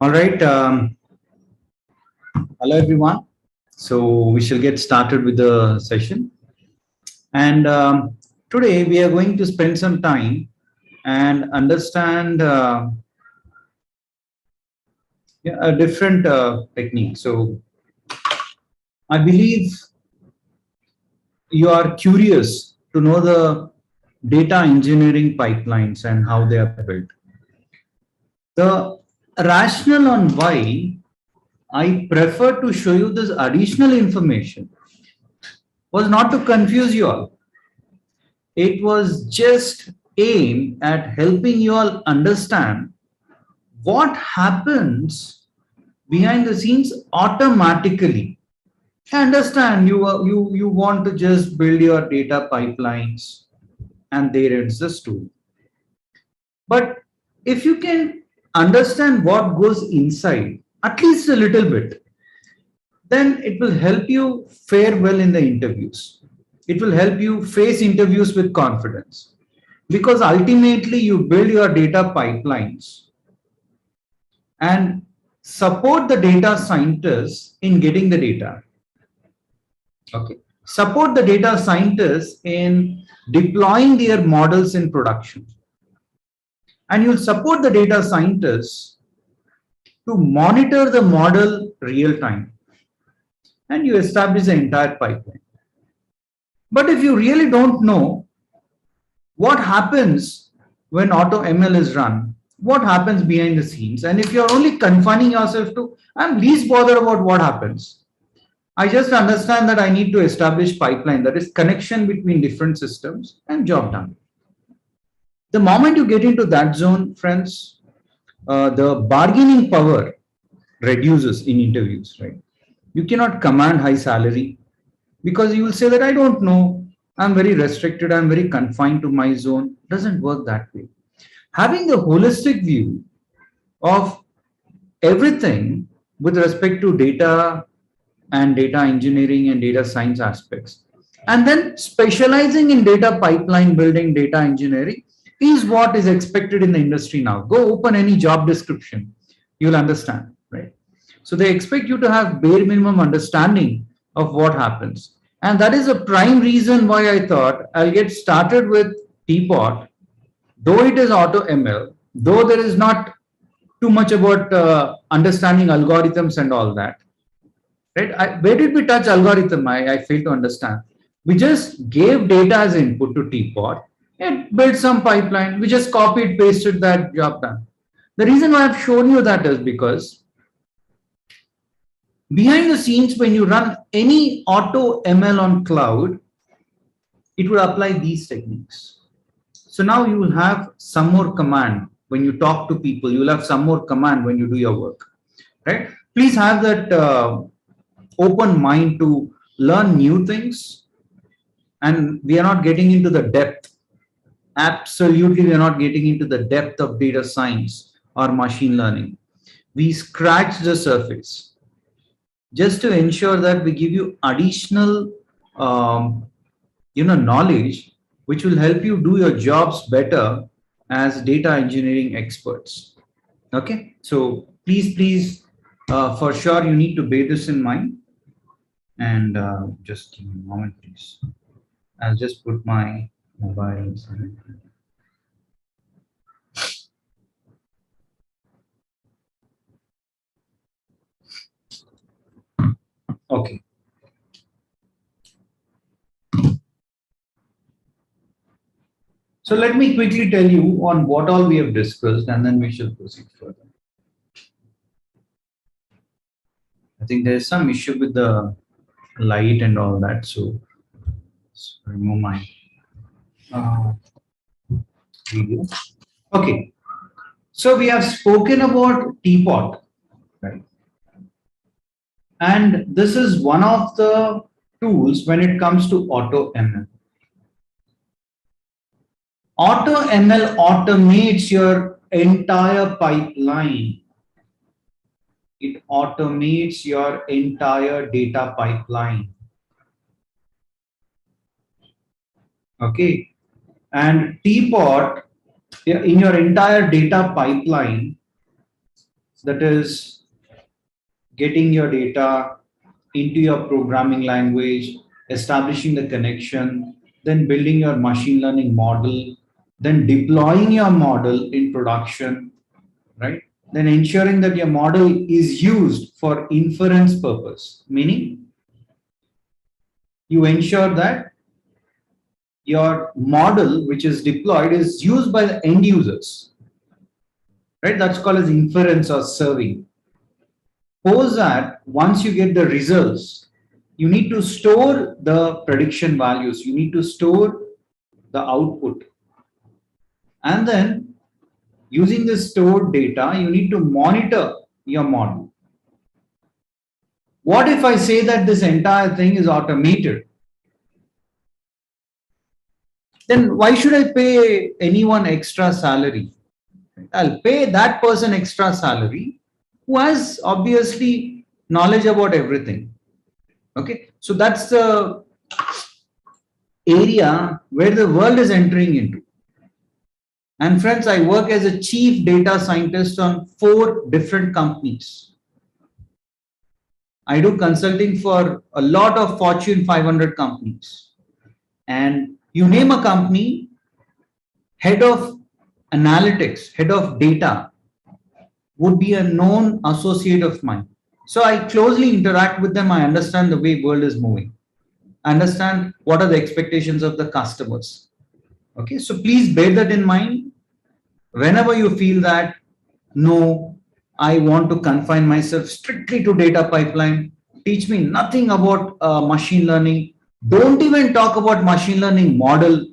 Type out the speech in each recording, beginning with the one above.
All right. Hello, everyone. So we shall get started with the session. And today we are going to spend some time and understand a different technique. So I believe you are curious to know the data engineering pipelines and how they are built. The rationale on why I prefer to show you this additional information was not to confuse you all. It was just aimed at helping you all understand what happens behind the scenes automatically. I understand you want to just build your data pipelines and there ends the story. But if you can understand what goes inside, at least a little bit, then it will help you fare well in the interviews. It will help you face interviews with confidence because ultimately you build your data pipelines and support the data scientists in getting the data. Okay. Support the data scientists in deploying their models in production. And you'll support the data scientists to monitor the model real time. And you establish the entire pipeline. But if you really don't know what happens when AutoML is run, what happens behind the scenes, and if you're only confining yourself to, I'm least bothered about what happens. I just understand that I need to establish pipeline, that is connection between different systems and job done. The moment you get into that zone, friends, the bargaining power reduces in interviews, right? You cannot command high salary because you will say that I don't know, I'm very restricted, I'm very confined to my zone. Doesn't work that way. Having the holistic view of everything with respect to data and data engineering and data science aspects, and then specializing in data pipeline building, data engineering is what is expected in the industry now. Go open any job description, you'll understand, right? So they expect you to have bare minimum understanding of what happens. And that is a prime reason why I thought I'll get started with Teapot, though it is AutoML, though there is not too much about understanding algorithms and all that. Right? Where did we touch algorithm? I fail to understand. We just gave data as input to Teapot. It built some pipeline. We just copied, pasted that, job done. The reason why I've shown you that is because behind the scenes, when you run any AutoML on cloud, it will apply these techniques. So now you will have some more command when you talk to people. You will have some more command when you do your work, right? Please have that open mind to learn new things. And we are not getting into the depth. Absolutely, we are not getting into the depth of data science or machine learning. We scratch the surface just to ensure that we give you additional knowledge which will help you do your jobs better as data engineering experts. Okay, so please, for sure you need to bear this in mind. And just give me a moment, please. I'll just put my mobile inside. Okay. So let me quickly tell you on what all we have discussed, and then we shall proceed further. I think there's some issue with the light and all that, so remove my video. Okay, so we have spoken about Teapot, right? And this is one of the tools when it comes to AutoML. AutoML automates your entire pipeline. It automates your entire data pipeline. Okay. And Teapot, in your entire data pipeline, that is getting your data into your programming language, establishing the connection, then building your machine learning model, then deploying your model in production, right? Then ensuring that your model is used for inference purpose, meaning you ensure that your model which is deployed is used by the end users, right? That's called as inference or serving. Suppose that once you get the results, you need to store the prediction values, you need to store the output. And then using the stored data, you need to monitor your model. What if I say that this entire thing is automated? Then why should I pay anyone extra salary? I'll pay that person extra salary who has obviously knowledge about everything. Okay, so that's the area where the world is entering into. And friends, I work as a chief data scientist on 4 different companies. I do consulting for a lot of Fortune 500 companies. And you name a company, head of analytics, head of data would be a known associate of mine. So I closely interact with them. I understand the way world is moving. I understand what are the expectations of the customers. Okay, so please bear that in mind. Whenever you feel that, no, I want to confine myself strictly to data pipeline, teach me nothing about machine learning. Don't even talk about machine learning model.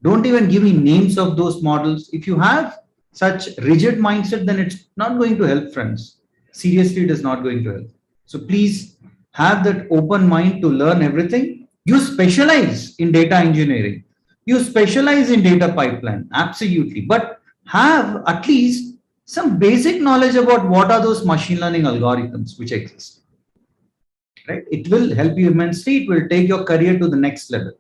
Don't even give me names of those models. If you have such rigid mindset, then it's not going to help, friends. Seriously, it is not going to help. So please have that open mind to learn everything. You specialize in data engineering. You specialize in data pipeline, absolutely. But have at least some basic knowledge about what are those machine learning algorithms which exist. Right? It will help you immensely. It will take your career to the next level.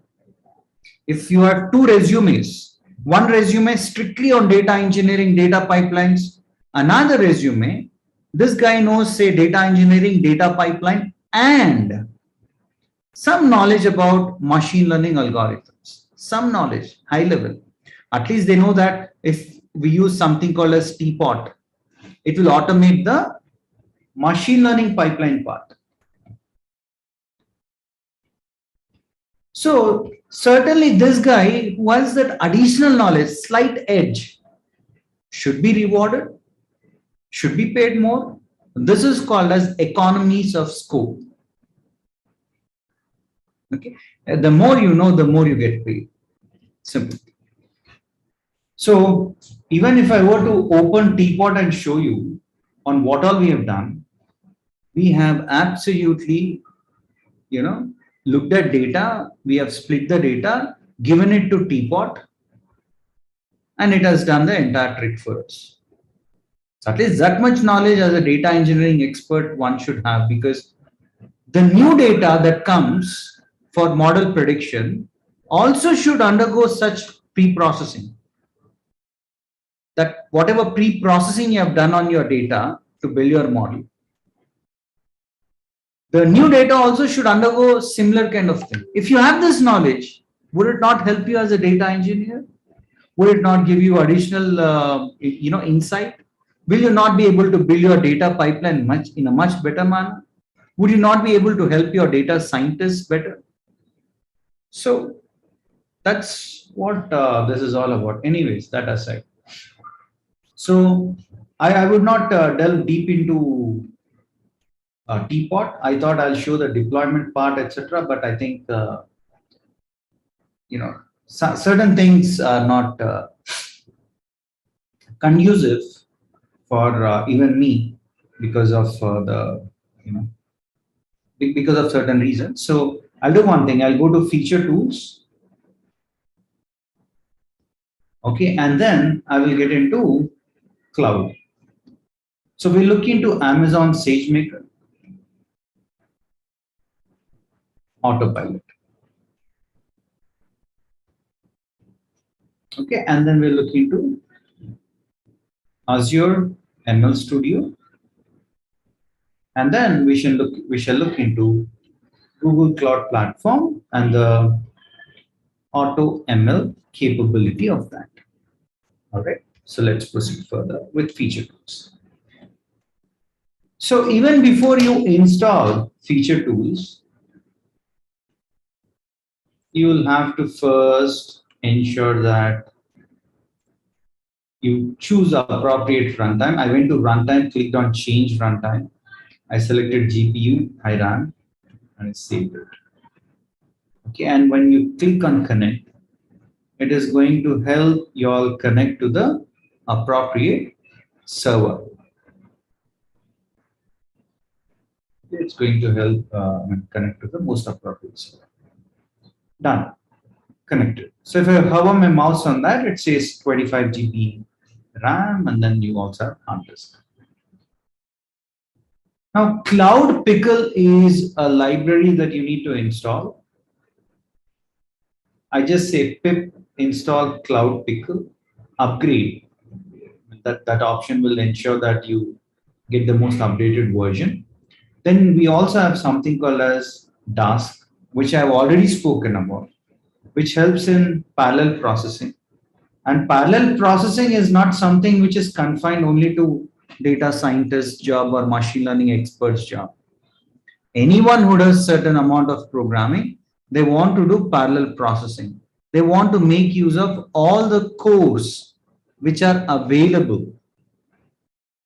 If you have 2 resumes, one resume strictly on data engineering, data pipelines, another resume, this guy knows, say, data engineering, data pipeline, and some knowledge about machine learning algorithms, some knowledge, high level. At least they know that if we use something called as teapot, it will automate the machine learning pipeline part. So certainly this guy who has that additional knowledge, slight edge, should be rewarded, should be paid more. This is called as economies of scope. Okay, the more you know, the more you get paid. Simple. So even if I were to open Teapot and show you on what all we have done, we have absolutely, looked at data. We have split the data, given it to Teapot, and it has done the entire trick for us. So at least that much knowledge as a data engineering expert one should have, because the new data that comes for model prediction also should undergo such pre-processing. That whatever pre-processing you have done on your data to build your model, the new data also should undergo similar kind of thing. If you have this knowledge, would it not help you as a data engineer? Would it not give you additional insight? Will you not be able to build your data pipeline in a much better manner? Would you not be able to help your data scientists better? So that's what this is all about. Anyways, that aside. So I would not delve deep into Teapot. I thought I'll show the deployment part, etc. But I think certain things are not conducive for even me because of because of certain reasons. So I'll do one thing. I'll go to feature tools. Okay, and then I will get into cloud. So we look into Amazon SageMaker, Autopilot. Okay, and then we'll look into Azure ML Studio And then we shall look into Google Cloud Platform and the AutoML capability of that. All right. So let's proceed further with feature tools. So even before you install feature tools, you will have to first ensure that you choose appropriate runtime. I went to runtime, clicked on change runtime. I selected GPU, I ran, and I saved it. Okay, and when you click on connect, it is going to help you all connect to the appropriate server. It's going to help connect to the most appropriate server. Done. Connected. So if I hover my mouse on that, it says 25 GB RAM, and then you also have hard disk. Now, Cloud Pickle is a library that you need to install. I just say pip install Cloud Pickle, upgrade. That option will ensure that you get the most updated version. Then we also have something called as Dask, which I've already spoken about, which helps in parallel processing. And parallel processing is not something which is confined only to data scientist job or machine learning experts job. Anyone who does certain amount of programming, they want to do parallel processing. They want to make use of all the cores which are available,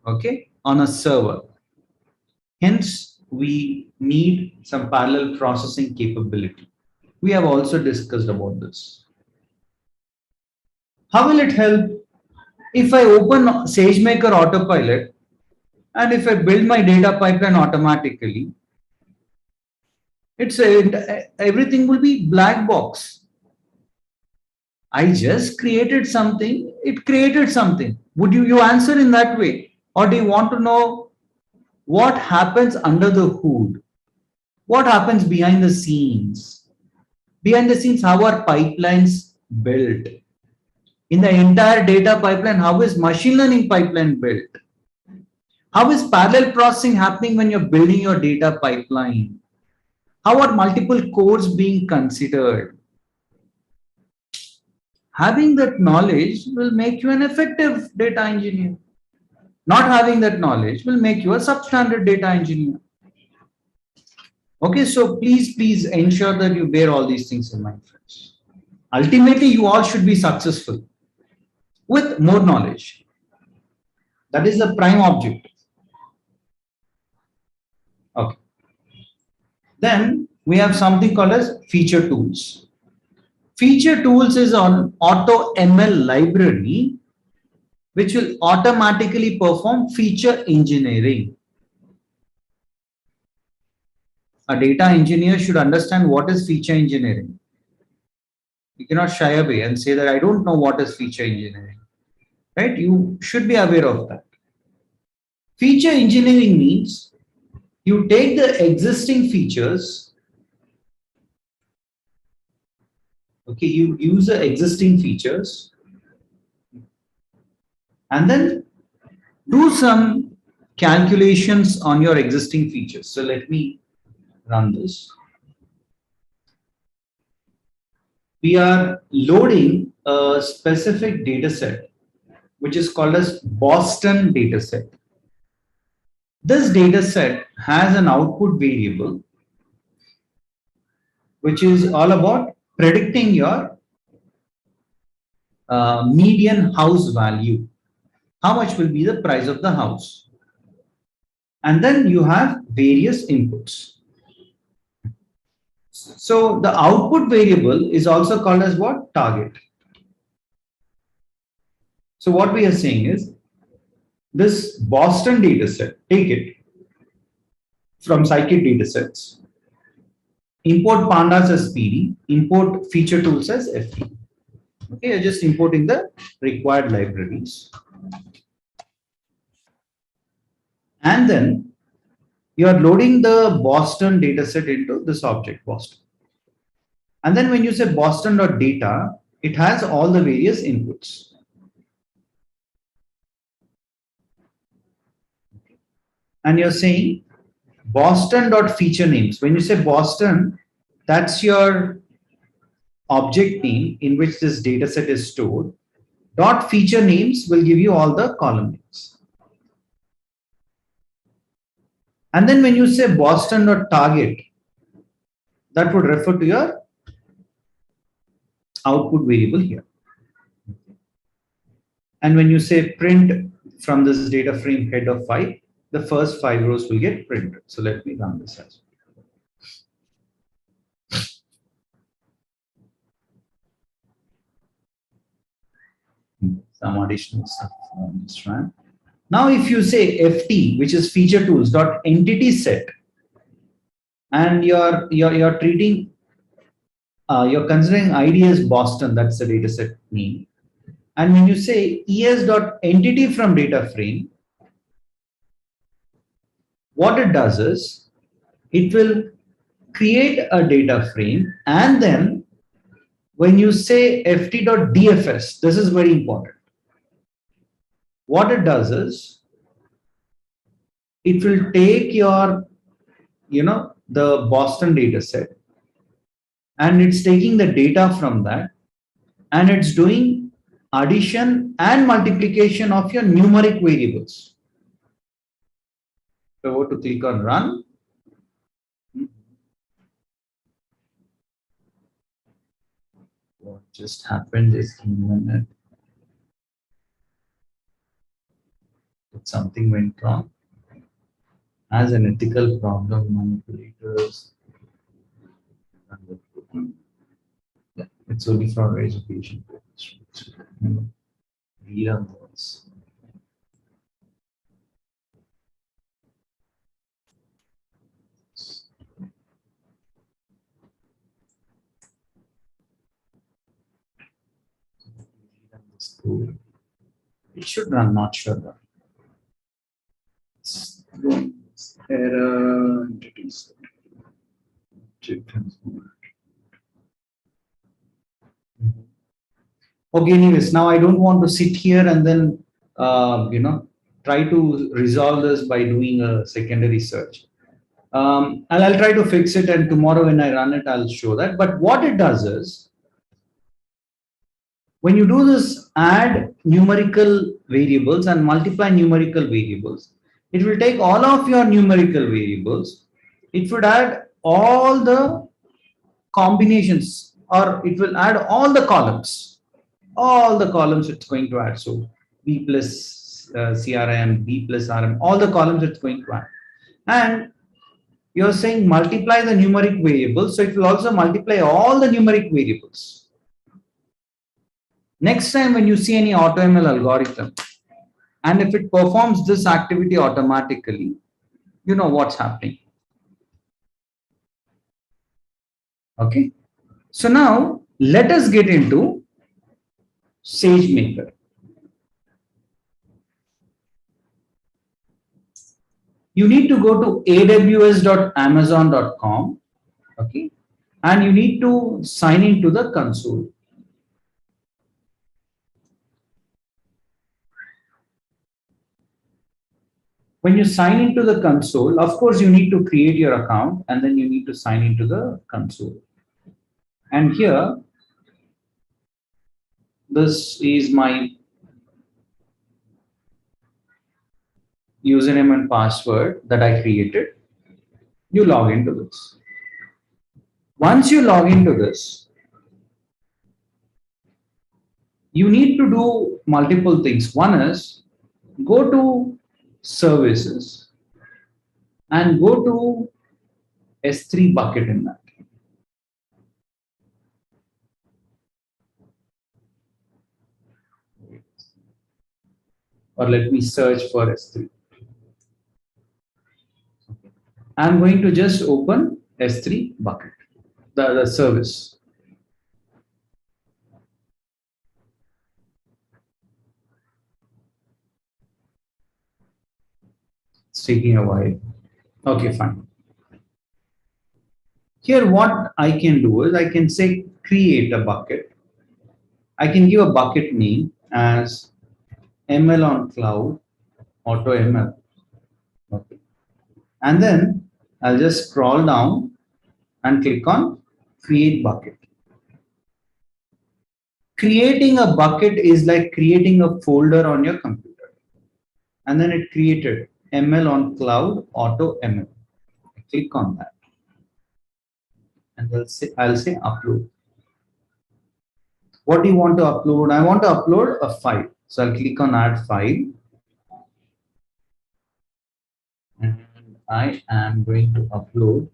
okay, on a server. Hence, we need some parallel processing capability. We have also discussed about this. How will it help? If I open SageMaker Autopilot and if I build my data pipeline automatically, everything will be black box. I just created something, it created something. Would you answer in that way? Or do you want to know what happens under the hood? What happens behind the scenes? Behind the scenes, how are pipelines built? In the entire data pipeline, how is machine learning pipeline built? How is parallel processing happening when you're building your data pipeline? How are multiple cores being considered? Having that knowledge will make you an effective data engineer. Not having that knowledge will make you a substandard data engineer. Okay, so please ensure that you bear all these things in mind, friends. Ultimately, you all should be successful with more knowledge. That is the prime objective. Okay. Then we have something called as feature tools. Feature tools is an AutoML library which will automatically perform feature engineering. A data engineer should understand what is feature engineering. You cannot shy away and say that I don't know what is feature engineering. Right? You should be aware of that. Feature engineering means you take the existing features, okay, you use the existing features and then do some calculations on your existing features. So let me run this. We are loading a specific data set, which is called as Boston data set. This data set has an output variable, which is all about predicting your median house value. How much will be the price of the house? And then you have various inputs. So the output variable is also called as what? Target. So what we are saying is this Boston data set, take it from scikit datasets, import pandas as PD, import feature tools as FE. Okay, you're just importing the required libraries. And then you are loading the Boston dataset into this object, Boston. And then when you say Boston.data, it has all the various inputs. And you're saying Boston.feature names. When you say Boston, that's your object name in which this data set is stored. Dot feature names will give you all the column names. And then when you say Boston.target, that would refer to your output variable here. And when you say print from this data frame head of 5, the first 5 rows will get printed. So let me run this as well. Some additional stuff on this one. Now, if you say FT, which is feature tools dot entity set, and you're treating, you're considering ID as Boston, that's the data set name. And when you say ES dot entity from data frame, what it does is it will create a data frame, and then when you say ft.dfs, this is very important. What it does is it will take your, the Boston data set, and it's taking the data from that, and it's doing addition and multiplication of your numeric variables. So go to click on run. What just happened is something went wrong. As an ethical problem, manipulators. Yeah, it's only for education. Rerun this. It should run, not should run. Error entities. Okay, anyways, now I don't want to sit here and then, try to resolve this by doing a secondary search. I'll try to fix it, and tomorrow when I run it, I'll show that. But what it does is, when you do this add numerical variables and multiply numerical variables, it will take all of your numerical variables, it would add all the combinations, or it will add all the columns. All the columns it's going to add. So B plus CRM, B plus RM, all the columns it's going to add. And you're saying multiply the numeric variables, so it will also multiply all the numeric variables. Next time when you see any AutoML algorithm, and if it performs this activity automatically, you know what's happening. Okay. So now let us get into SageMaker. You need to go to aws.amazon.com, okay, and you need to sign into the console. When you sign into the console, of course, you need to create your account, and then you need to sign into the console. And here, this is my username and password that I created. You log into this. Once you log into this, you need to do multiple things. One is go to services and go to S3 bucket in that. Or let me search for S3. I'm going to just open S3 bucket, the service. It's taking a while. Okay, fine. Here, what I can do is I can say create a bucket. I can give a bucket name as ML on cloud, AutoML. Okay. And then I'll just scroll down and click on create bucket. Creating a bucket is like creating a folder on your computer. And then it created ML on cloud, AutoML. Click on that. And I'll say upload. What do you want to upload? I want to upload a file. So I'll click on add file. And I am going to upload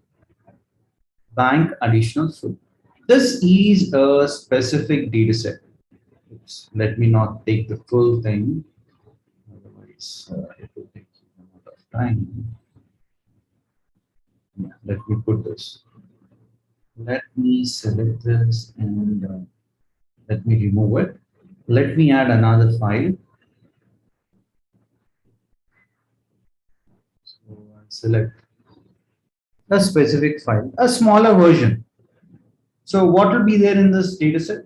bank additional full. This is a specific data set. Oops, let me not take the full thing. Otherwise, it will take a lot of time. Yeah, let me put this. Let me select this and let me remove it. Let me add another file. So I'll select a specific file, a smaller version. So what will be there in this data set?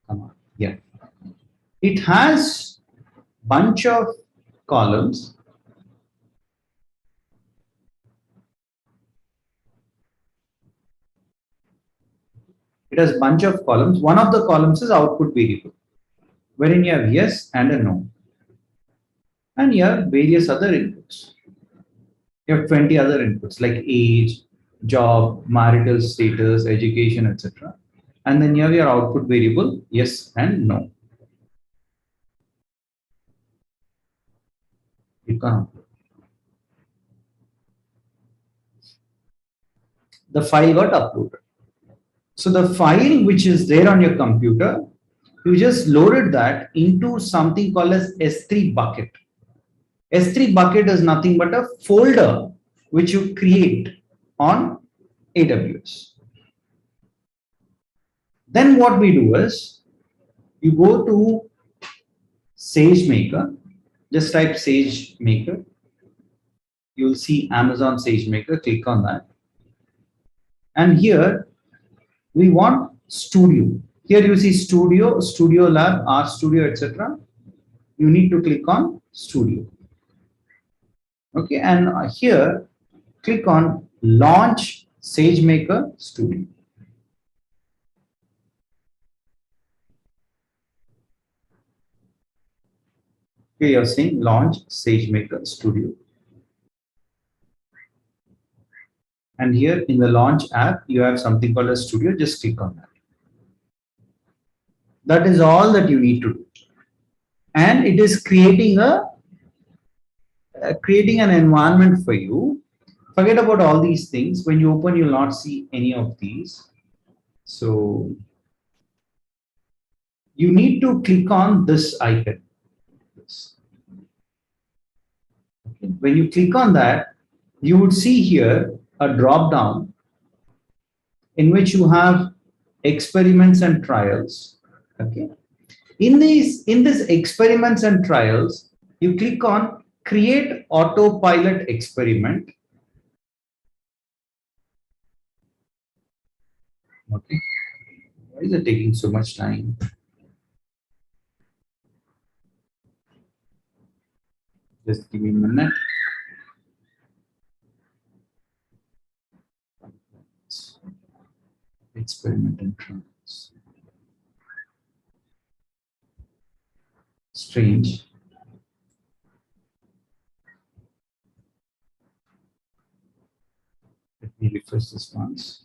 Come on. Yeah. It has bunch of columns. It has bunch of columns. One of the columns is output variable, wherein you have yes and a no. And you have various other inputs. You have 20 other inputs like age, job, marital status, education, etc. And then you have your output variable, yes and no. You can the file got uploaded. So the file which is there on your computer, you just loaded that into something called as S3 bucket. S3 bucket is nothing but a folder which you create on AWS. Then what we do is you go to SageMaker, just type SageMaker. You'll see Amazon SageMaker, click on that. And here we want Studio. Here you see Studio, Studio Lab, RStudio, etc. You need to click on Studio. Okay, and here click on Launch SageMaker Studio. Okay, you're saying Launch SageMaker Studio. And here in the Launch app, you have something called a Studio. Just click on that. That is all that you need to do. And it is creating an environment for you. Forget about all these things. When you open, you'll not see any of these. So you need to click on this icon. Okay. When you click on that, you would see here a drop down in which you have experiments and trials. Okay. In this experiments and trials, you click on create autopilot experiment. Okay. Why is it taking so much time? Just give me a minute. Experiment and trials. Strange. Let me refresh this once.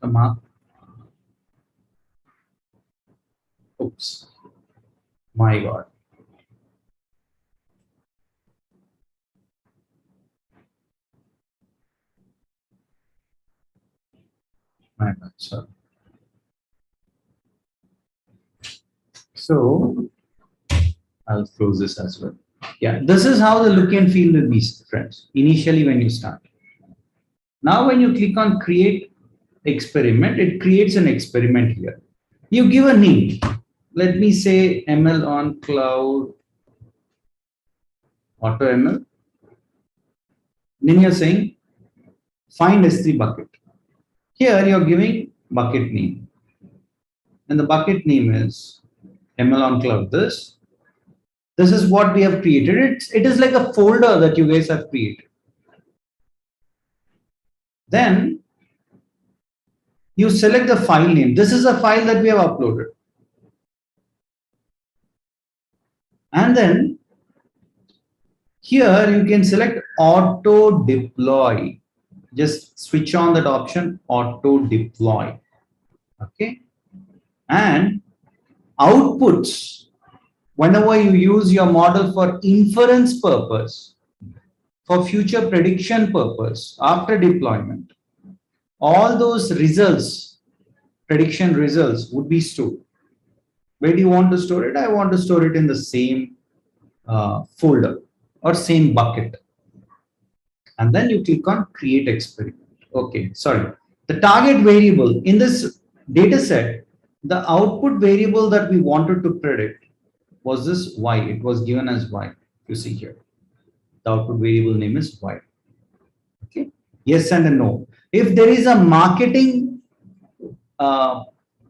Come up. Oops. My God. My bad, sorry. So I'll close this as well. Yeah, this is how the look and feel will be, friends, initially when you start. Now, when you click on create experiment, it creates an experiment here. You give a name. Let me say ML on cloud, AutoML. Then you're saying find S3 bucket. Here you're giving bucket name. And the bucket name is ML on cloud this. This is what we have created. It is like a folder that you guys have created. Then you select the file name. This is a file that we have uploaded. And then here you can select auto deploy. Just switch on that option, auto deploy. Okay. And outputs, whenever you use your model for inference purpose, for future prediction purpose, after deployment, all those results, prediction results would be stored. Where do you want to store it? I want to store it in the same folder or same bucket. And then you click on create experiment. Okay, sorry. The target variable in this data set, the output variable that we wanted to predict was this y. It was given as y. You see here. The output variable name is y. Okay. Yes and a no. If there is a marketing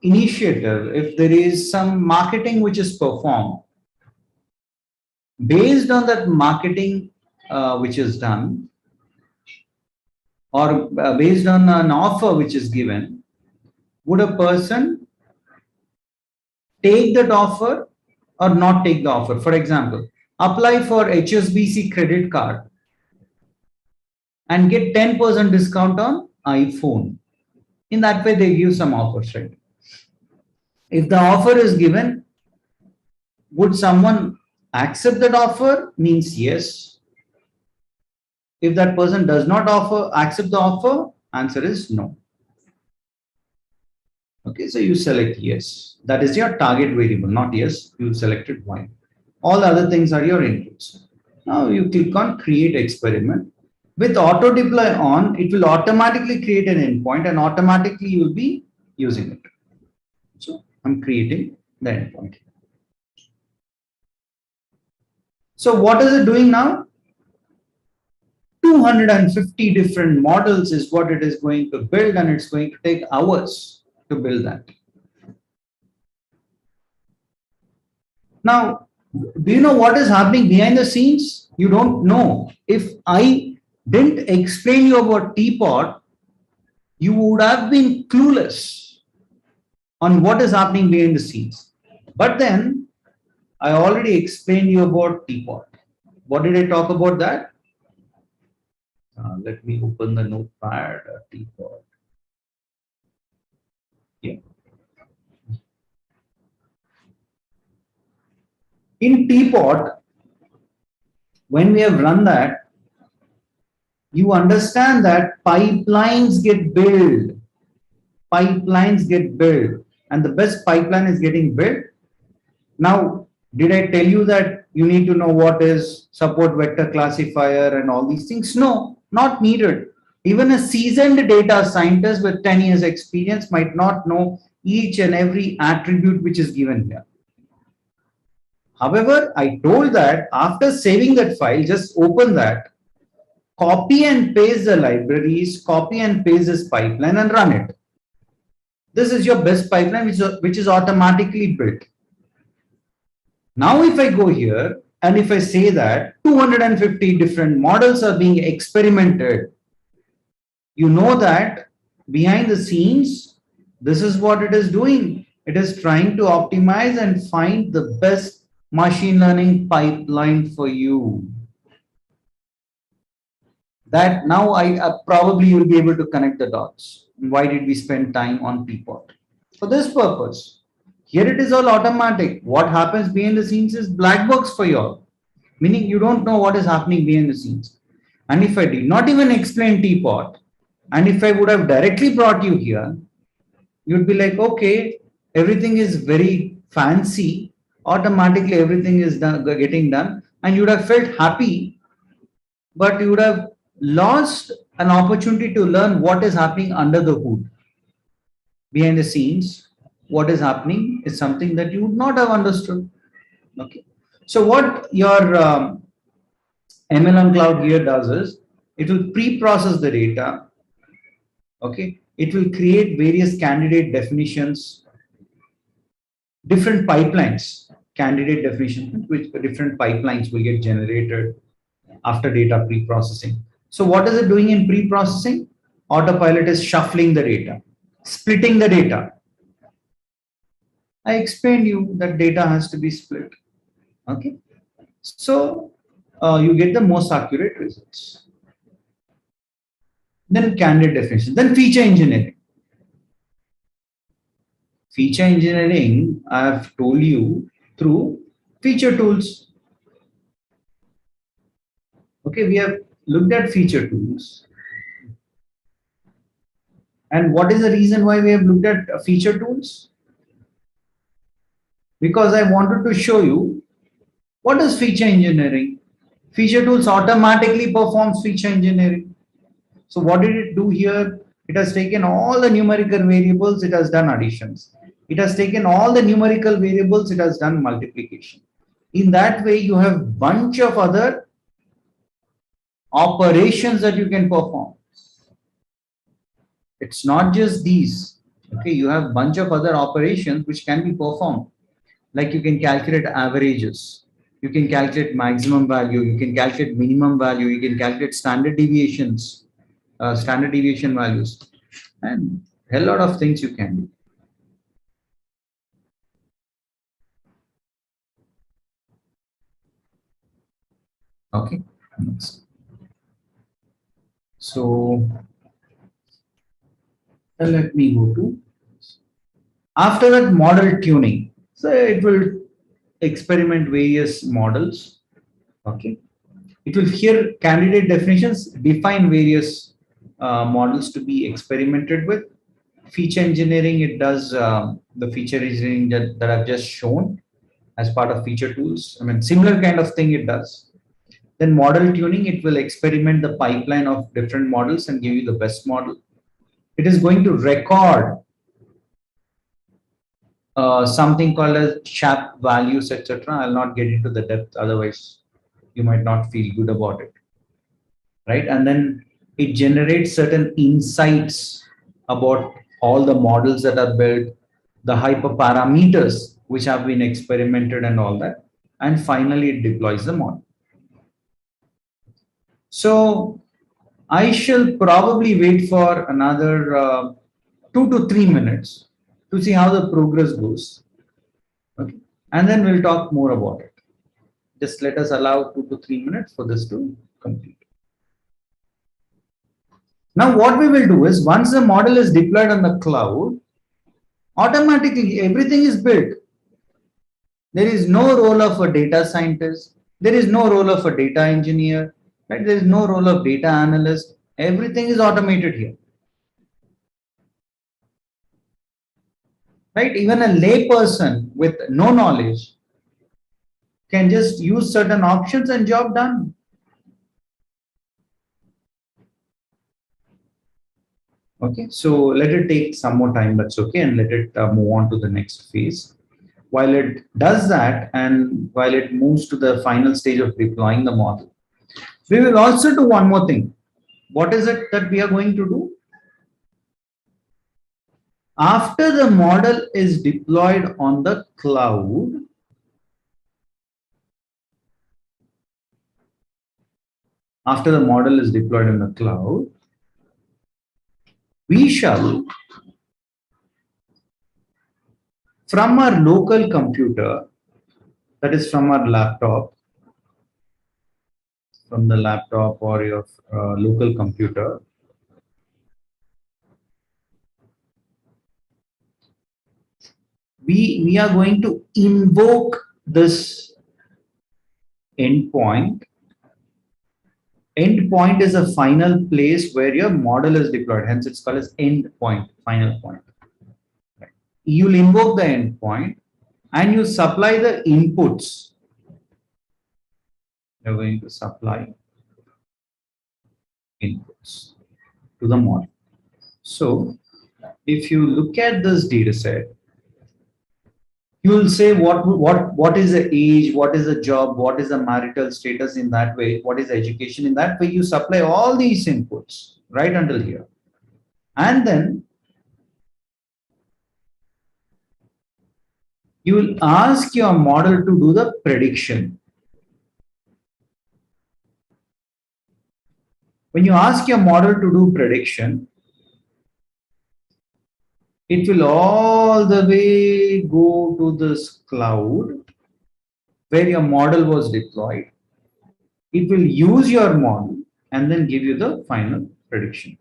initiative, if there is some marketing which is performed, based on that marketing which is done, or based on an offer which is given, would a person take that offer or not take the offer? For example, apply for HSBC credit card and get 10% discount on iPhone. In that way, they give some offers, right? If the offer is given, would someone accept that offer? Means yes. If that person does not accept the offer, answer is no. Okay, so you select yes. That is your target variable, not yes. You selected y. All other things are your inputs. Now you click on create experiment. With auto deploy on, it will automatically create an endpoint and automatically you will be using it. So I'm creating the endpoint. So what is it doing now? 250 different models is what it is going to build, and it's going to take hours to build that. Now, do you know what is happening behind the scenes? You don't know. If I didn't explain you about teapot, you would have been clueless on what is happening behind the scenes. But then I already explained you about teapot. What did I talk about that? Let me open the notepad. Teapot. Yeah. In teapot, when we have run that, you understand that pipelines get built. Pipelines get built, and the best pipeline is getting built. Now, did I tell you that you need to know what is support vector classifier and all these things? No, not needed. Even a seasoned data scientist with 10 years experience might not know each and every attribute which is given here. However, I told that after saving that file, just open that, copy and paste the libraries, copy and paste this pipeline and run it. This is your best pipeline which is automatically built. Now, if I go here and if I say that 250 different models are being experimented, you know that behind the scenes, this is what it is doing. It is trying to optimize and find the best machine learning pipeline for you. That now I probably you will be able to connect the dots. Why did we spend time on teapot? For this purpose. Here it is all automatic. What happens behind the scenes is black box for you all. Meaning you don't know what is happening behind the scenes. And if I did not even explain teapot, and if I would have directly brought you here, you'd be like, okay, everything is very fancy. Automatically everything is done, getting done. And you would have felt happy, but you would have lost an opportunity to learn what is happening under the hood. Behind the scenes, what is happening is something that you would not have understood. Okay. So what your ML on cloud here does is, It will pre-process the data. Okay. It will create various candidate definitions, different pipelines, candidate definitions, which different pipelines will get generated after data pre-processing. So what is it doing in pre-processing? Autopilot is shuffling the data, splitting the data. I explained you that data has to be split. Okay. So you get the most accurate results. Then candidate definition, then feature engineering. Feature engineering, I have told you through feature tools. Okay, we have looked at feature tools. And what is the reason why we have looked at feature tools? Because I wanted to show you what is feature engineering. Feature tools automatically performs feature engineering. So what did it do here? It has taken all the numerical variables, it has done additions. It has taken all the numerical variables, it has done multiplication. In that way, you have bunch of other operations that you can perform. It's not just these. Okay, you have bunch of other operations which can be performed. Like you can calculate averages, you can calculate maximum value, you can calculate minimum value, you can calculate standard deviations, standard deviation values, and a lot of things you can do. Okay. So let me go to after that model tuning. So it will experiment various models. Okay. It will hear candidate definitions, define various models to be experimented with. Feature engineering, it does the feature engineering that I've just shown as part of feature tools. I mean, similar kind of thing it does. Then model tuning, it will experiment the pipeline of different models and give you the best model. It is going to record something called as SHAP values, etc. I'll not get into the depth, otherwise you might not feel good about it, right? And then it generates certain insights about all the models that are built, the hyperparameters which have been experimented and all that. And finally, it deploys the model. So I shall probably wait for another 2 to 3 minutes to see how the progress goes. Okay. And then we'll talk more about it. Just let us allow 2 to 3 minutes for this to complete. Now what we will do is once the model is deployed on the cloud, automatically everything is built. There is no role of a data scientist. There is no role of a data engineer. Right? There is no role of data analyst. Everything is automated here. Right? Even a lay person with no knowledge can just use certain options and job done. Okay, so let it take some more time, that's okay, and let it move on to the next phase. While it does that and while it moves to the final stage of deploying the model, we will also do one more thing. What is it that we are going to do? After the model is deployed on the cloud, we shall, from our local computer, that is from our laptop, from the laptop or your local computer, we are going to invoke this endpoint. Endpoint is a final place where your model is deployed. Hence, it's called as endpoint, final point. Right. You'll invoke the endpoint and you supply the inputs. You're going to supply inputs to the model. So, if you look at this data set, You will say what is the age, what is the job, what is the marital status in that way, what is the education in that way. You supply all these inputs right until here, and then you will ask your model to do the prediction. When you ask your model to do prediction, it will all the way go to this cloud where your model was deployed. It will use your model and then give you the final prediction.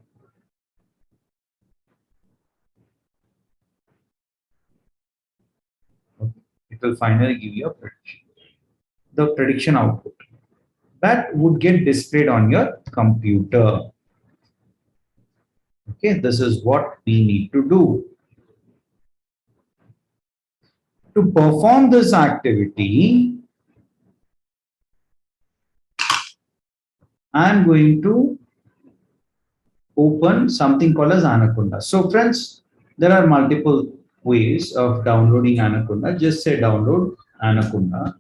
Okay. It will finally give you a prediction. The prediction output that would get displayed on your computer. Okay, this is what we need to do. To perform this activity, I'm going to open something called as Anaconda. So friends, there are multiple ways of downloading Anaconda. Just say download Anaconda.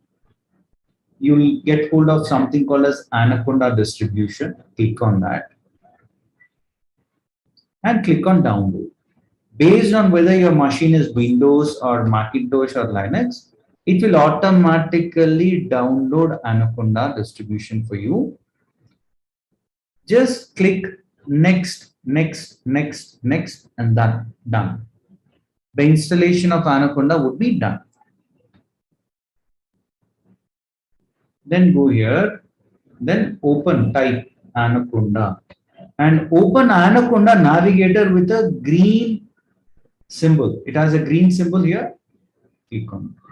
You will get hold of something called as Anaconda distribution. Click on that and click on download. Based on whether your machine is Windows or Macintosh or Linux, it will automatically download Anaconda distribution for you. Just click next, next, next, next, and done. The installation of Anaconda would be done. Then go here, then open, type Anaconda, and open Anaconda navigator with a green symbol. It has a green symbol here. Click on it.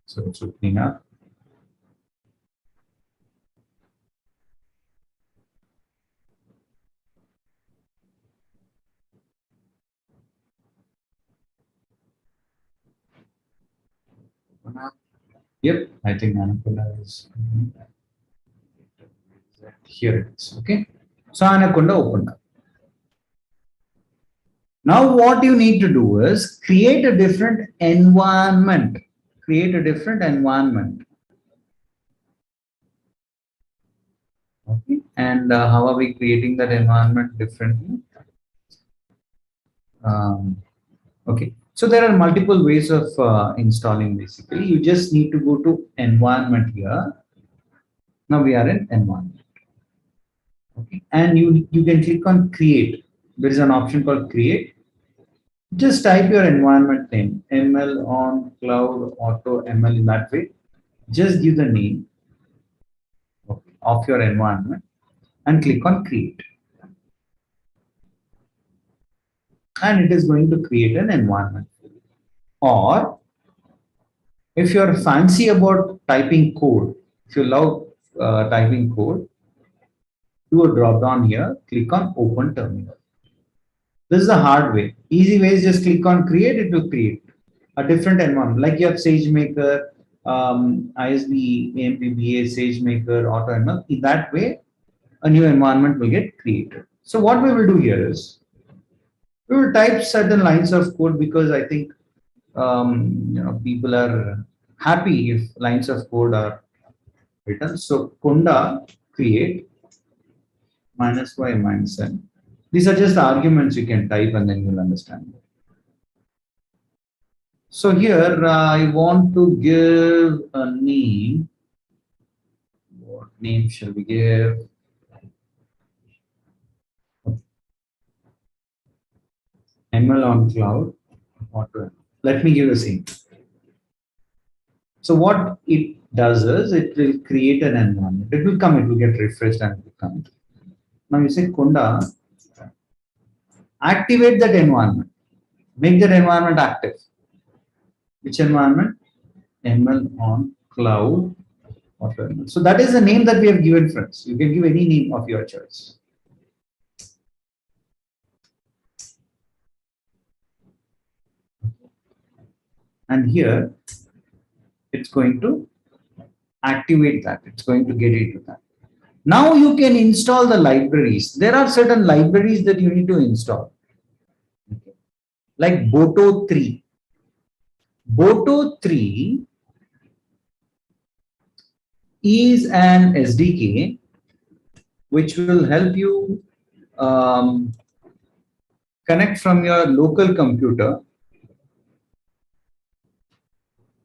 So it's opening up. Yep, I think Anaconda is here. It is okay. So Anaconda opened up. Now what you need to do is create a different environment. Create a different environment. Okay. And how are we creating that environment differently? Okay. So there are multiple ways of installing basically. You just need to go to environment here. Now we are in environment. Okay. And you can click on create. There is an option called create. Just type your environment name, ML on cloud, AutoML in that way. Just give the name of your environment and click on create. And it is going to create an environment. Or if you're fancy about typing code, if you love typing code, do a drop down here, click on open terminal. This is the hard way. Easy way is just click on create, it will create a different environment. Like you have SageMaker, ISB, AMPBA, SageMaker, AutoML. In that way, a new environment will get created. So what we will do here is, we will type certain lines of code because I think people are happy if lines of code are written. So Conda create -y -n. These are just arguments you can type and then you'll understand. So here I want to give a name. What name shall we give? ML on cloud. Let me give a same. So what it does is it will create an environment. It will come, it will get refreshed and it will come. Now you say Conda, activate that environment. Make that environment active. Which environment? ML on cloud. So that is the name that we have given, friends. You can give any name of your choice. And here it's going to activate that. It's going to get into that. Now you can install the libraries. There are certain libraries that you need to install, okay, like Boto 3. Boto 3 is an SDK which will help you connect from your local computer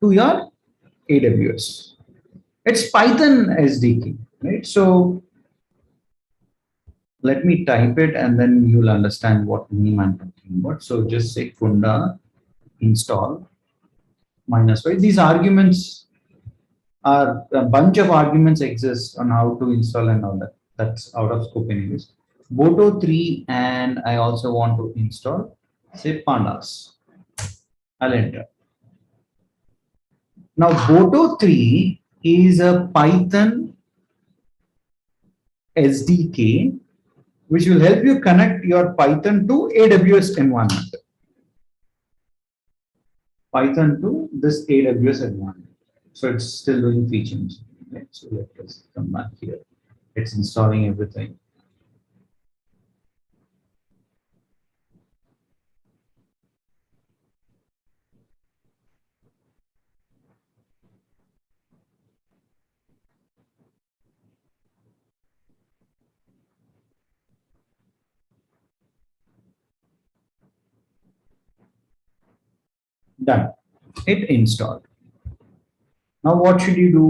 to your AWS. It's Python SDK, right? So let me type it and then you'll understand what name I'm talking about. So just say funda install -y. These arguments are a bunch of arguments exist on how to install and all that. That's out of scope anyways. Boto 3 and I also want to install say pandas. I'll enter. Now Boto 3 is a Python SDK which will help you connect your Python to AWS environment. Python to this AWS environment. So it's still doing features. Right? So let us come back here. It's installing everything. Done. It installed. Now what should you do?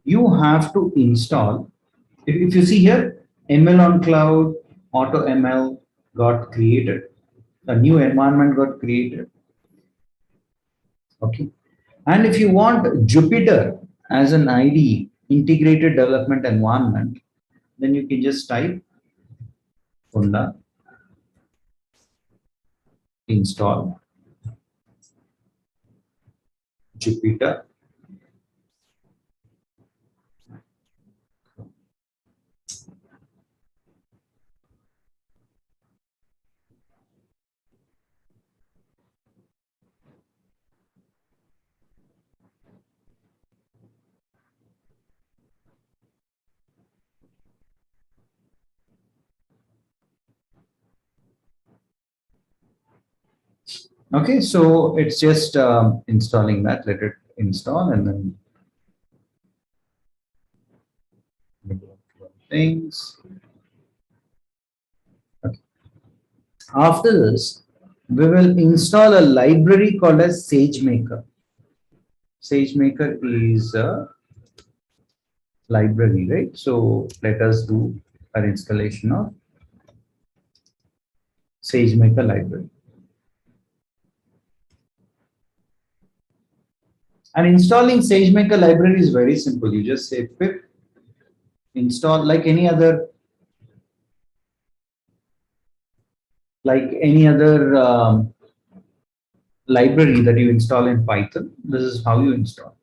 You have to install. If you see here, ML on cloud, AutoML got created. A new environment got created. Okay. And if you want Jupyter as an IDE, integrated development environment, then you can just type funda install Jupyter. Okay, so it's just installing that. Let it install and then things. Okay. After this, we will install a library called as SageMaker. SageMaker is a library, right? So let us do an installation of SageMaker library. And installing SageMaker library is very simple. You just say pip install like any other library that you install in Python. This is how you install.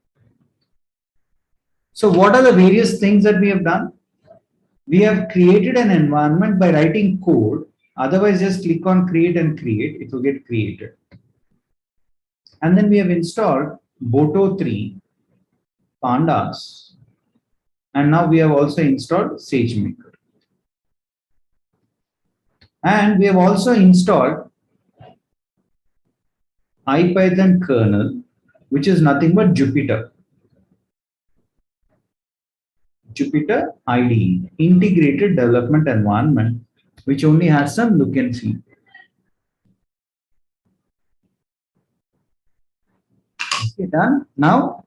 So what are the various things that we have done? We have created an environment by writing code. Otherwise, just click on create and create. It will get created. And then we have installed Boto 3, pandas, and now we have also installed SageMaker. And we have also installed IPython kernel, which is nothing but Jupyter. Jupyter IDE, integrated development environment, which only has some look and feel. Okay, done. Now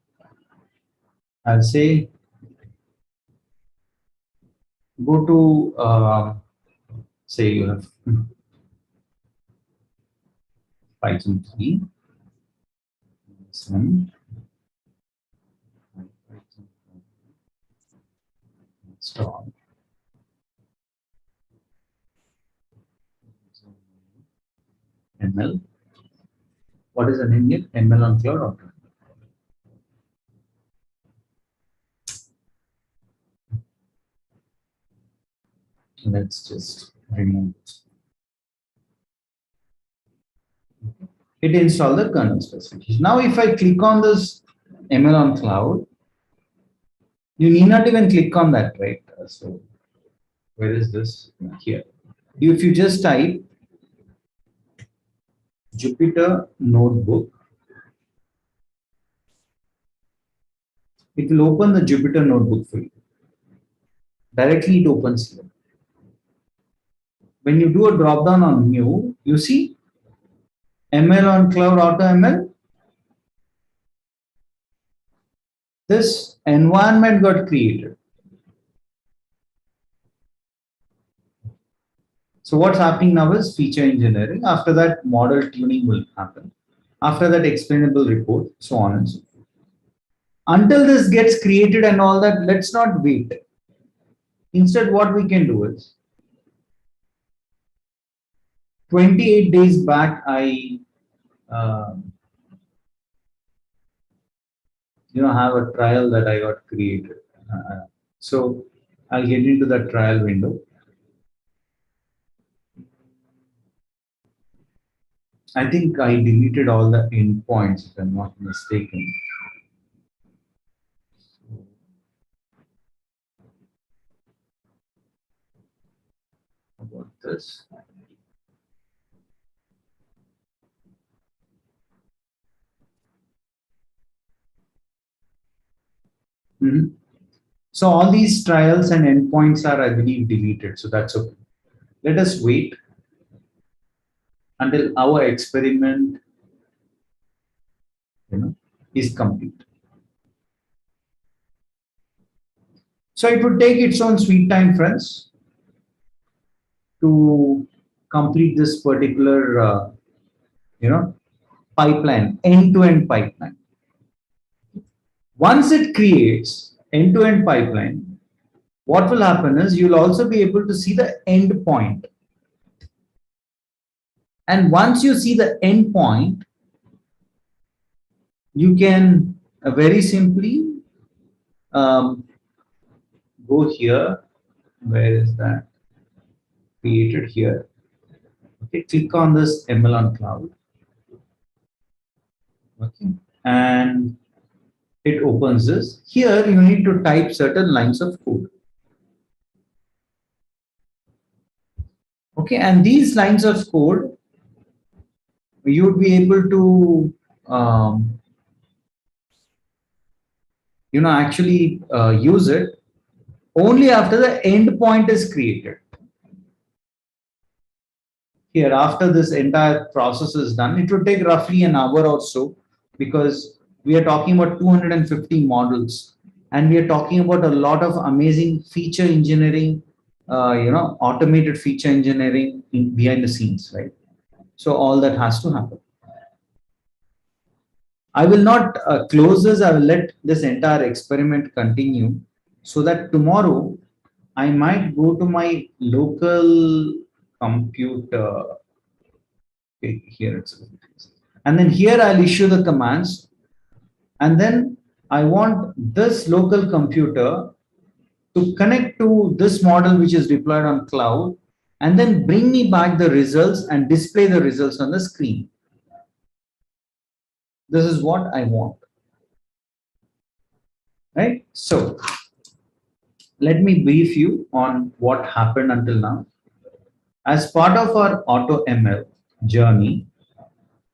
I'll say go to say you have Python 3. This one. Install. ML. What is the name here? ML on cloud. Let's just remove it. It installed the kernel specification. Now, if I click on this ML on cloud, you need not even click on that, right? So where is this? Here. If you just type Jupyter Notebook, it will open the Jupyter Notebook for you. Directly it opens here. When you do a drop down on new, you see ML on cloud AutoML. This environment got created. So what's happening now is feature engineering. After that, model tuning will happen. After that, explainable report, so on and so forth. Until this gets created and all that, let's not wait. Instead, what we can do is 28 days back, I have a trial that I got created. So I'll get into that trial window. I think I deleted all the endpoints, if I'm not mistaken. About this. So all these trials and endpoints are, I believe, deleted. So that's okay. Let us wait until our experiment, is complete. So it would take its own sweet time, friends, to complete this particular, pipeline, end-to-end pipeline. Once it creates end-to-end pipeline, what will happen is you'll also be able to see the end point. And once you see the end point, you can very simply go here. Where is that? Created here. Okay, click on this ML on cloud. Okay, and it opens this. Here you need to type certain lines of code. Okay, and these lines of code, you would be able to actually use it only after the endpoint is created. Here, after this entire process is done, it would take roughly an hour or so, because we are talking about 250 models, and we are talking about a lot of amazing feature engineering, automated feature engineering behind the scenes, right? So all that has to happen. I will not close this. I will let this entire experiment continue, so that tomorrow I might go to my local computer. Okay, here it's, and then here I'll issue the commands, and then I want this local computer to connect to this model which is deployed on cloud, and then bring me back the results and display the results on the screen. This is what I want, right? So let me brief you on what happened until now. As part of our AutoML journey,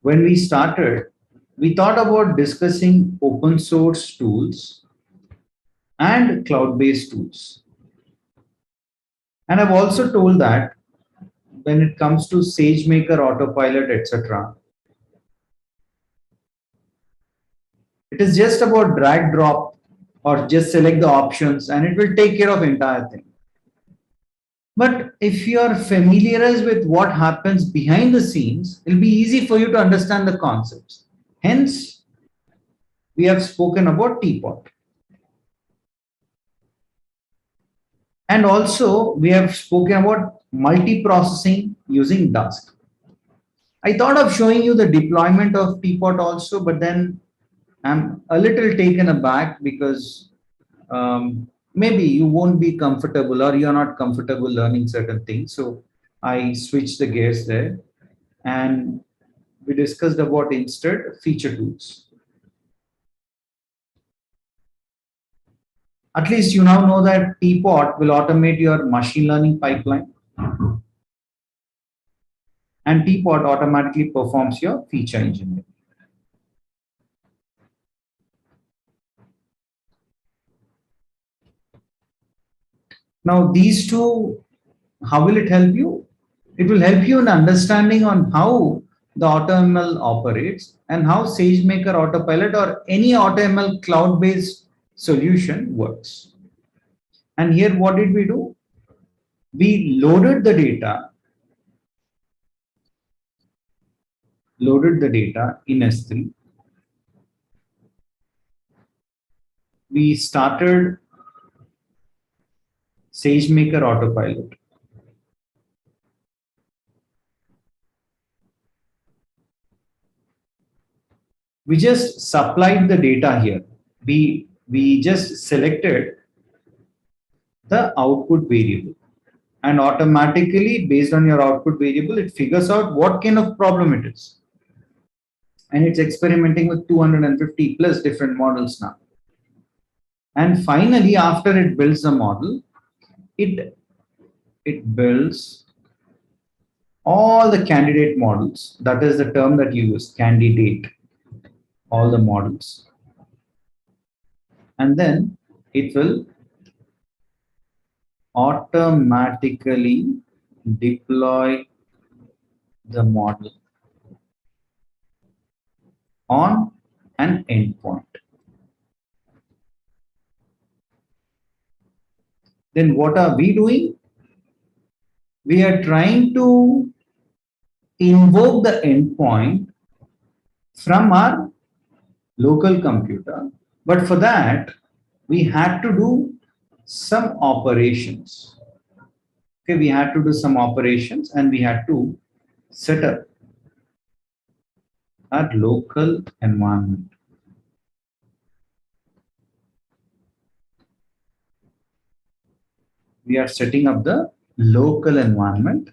when we started, we thought about discussing open source tools and cloud-based tools. And I've also told that when it comes to SageMaker, Autopilot, etc., it is just about drag drop or just select the options and it will take care of entire thing. But if you are familiarized with what happens behind the scenes, it'll be easy for you to understand the concepts. Hence, we have spoken about teapot. And also, we have spoken about multi-processing using Dusk. I thought of showing you the deployment of teapot also, but then I'm a little taken aback because maybe you won't be comfortable or you're not comfortable learning certain things. So I switched the gears there, and we discussed about instead feature tools. At least you now know that Teapot will automate your machine learning pipeline, and Teapot automatically performs your feature engineering. Now, these two, how will it help you? It will help you in understanding on how the AutoML operates and how SageMaker Autopilot or any AutoML cloud-based solution works. And here, what did we do? We loaded the data in S3. We started SageMaker Autopilot. We just supplied the data here. We just selected the output variable, and automatically based on your output variable, it figures out what kind of problem it is. And it's experimenting with 250 plus different models now. And finally, after it builds the model, it builds all the candidate models. That is the term that you use, candidate, all the models. And then it will automatically deploy the model on an endpoint. Then what are we doing? We are trying to invoke the endpoint from our local computer, but for that we had to do some operations. Okay, we had to do some operations and we had to set up our local environment. We are setting up the local environment,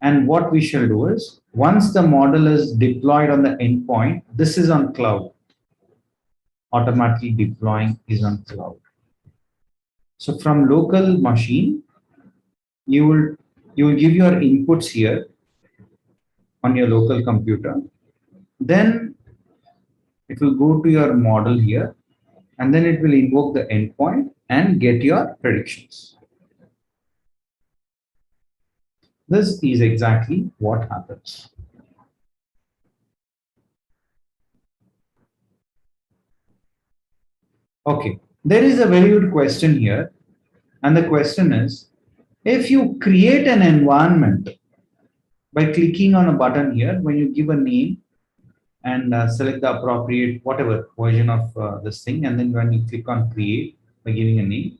and what we shall do is, once the model is deployed on the endpoint, this is on cloud. Automatically deploying is on cloud. So from local machine, you will give your inputs here on your local computer. Then it will go to your model here, and then it will invoke the endpoint and get your predictions. This is exactly what happens. Okay, there is a very good question here. And the question is, if you create an environment by clicking on a button here, when you give a name and select the appropriate whatever version of this thing, and then when you click on create by giving a name,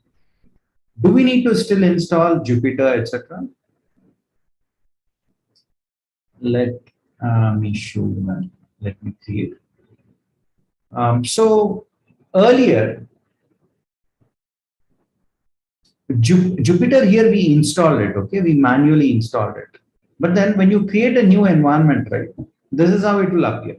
do we need to still install Jupyter, etc.? Let me show you that. Let me create. So earlier, Jupyter here we installed it, okay? We manually installed it. But then when you create a new environment, right, this is how it will appear.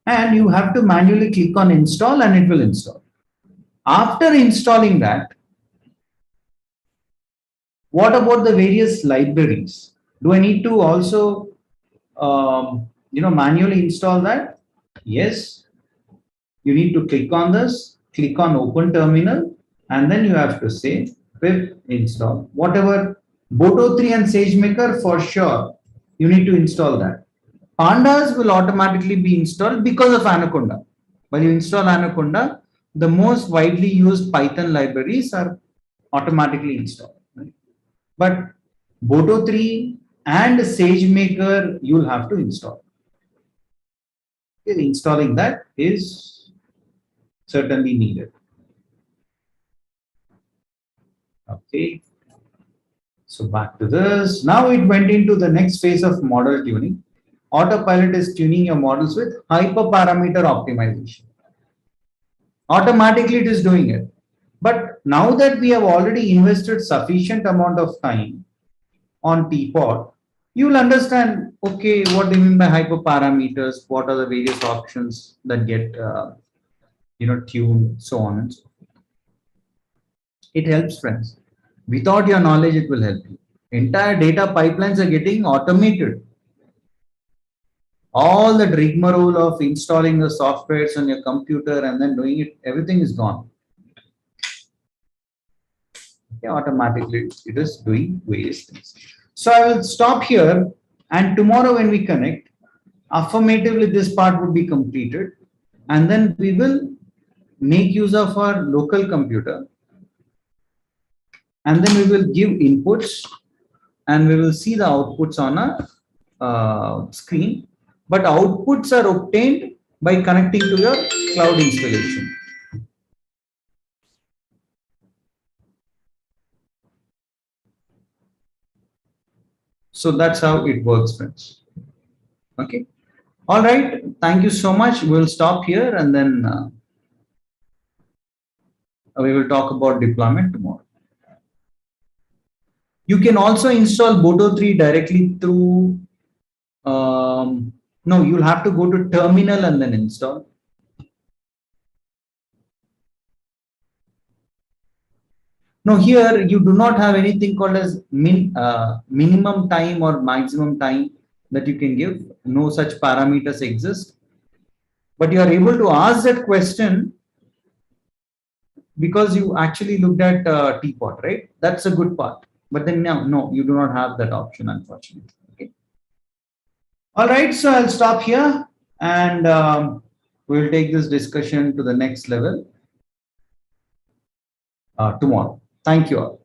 And you have to manually click on install and it will install. After installing that, what about the various libraries? Do I need to also manually install that? Yes. You need to click on this, click on open terminal, and then you have to say pip install. Whatever Boto3 and SageMaker, for sure, you need to install that. Pandas will automatically be installed because of Anaconda. When you install Anaconda, the most widely used Python libraries are automatically installed. Right? But Boto3 and SageMaker, you'll have to install. Okay, installing that is certainly needed. Okay. So back to this. Now it went into the next phase of model tuning. Autopilot is tuning your models with hyperparameter optimization. Automatically it is doing it. But now that we have already invested sufficient amount of time on Teapot, You will understand, okay, what do you mean by hyperparameters? What are the various options that get, tuned, so on and so forth. It helps, friends. Without your knowledge, it will help you. Entire data pipelines are getting automated. All the rigmarole of installing the softwares on your computer and then doing it, everything is gone. Okay, automatically, it is doing various things. So I will stop here, and tomorrow when we connect, affirmatively this part would be completed, and then we will make use of our local computer, and then we will give inputs, and we will see the outputs on a screen. But outputs are obtained by connecting to your cloud installation. So that's how it works, friends. Okay. All right. Thank you so much. We'll stop here, and then we will talk about deployment tomorrow. You can also install Boto 3 directly through, no, you'll have to go to terminal and then install. Now here you do not have anything called as minimum time or maximum time that you can give. No such parameters exist. But you are able to ask that question because you actually looked at teapot, right? That's a good part. But then no, you do not have that option, unfortunately. Okay. All right, so I'll stop here, and we'll take this discussion to the next level tomorrow. Thank you all.